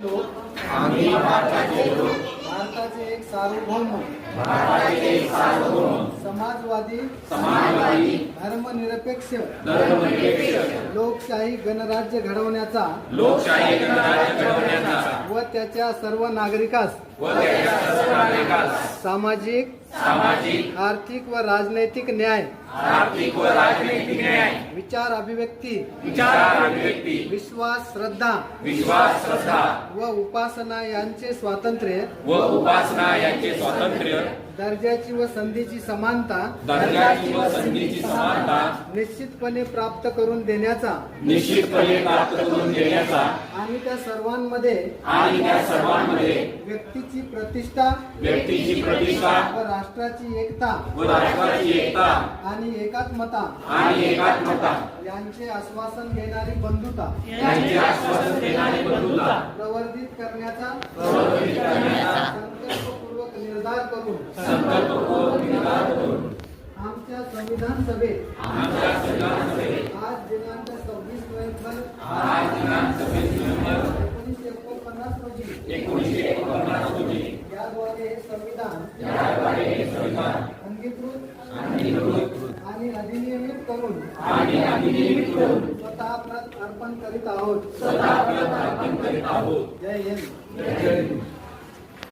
आम्ही भारताचे लोक भारताचे एक सार्वभौम समाजवादी धर्मनिरपेक्ष लोकशाही गणराज्य घडवण्याचा व त्याच्या सर्व नागरिकास सामाजिक आर्थिक व राजनैतिक न्याय विचार अभिव्यक्ती विश्वास श्रद्धा व उपासना यांचे स्वातंत्र्य दर्जाची व संधीची समानता निश्चितपणे प्राप्त करून देण्याचा आणि त्या सर्वांमध्ये व्यक्तीची प्रतिष्ठा व राष्ट्राची एकता आणि एकात्मता यांचे आश्वासन देणारी बंधुता प्रवर्धित करण्याचा संकल्पपूर्वक निर्धार करून आमच्या संविधान सभेत आज दिनांक 26 नोव्हेंबर 1949 रोजी याद्वारे हे संविधान अंगीकृत आणि अधिनियमित करून स्वतः अर्पण करीत आहोत. जय हिंद.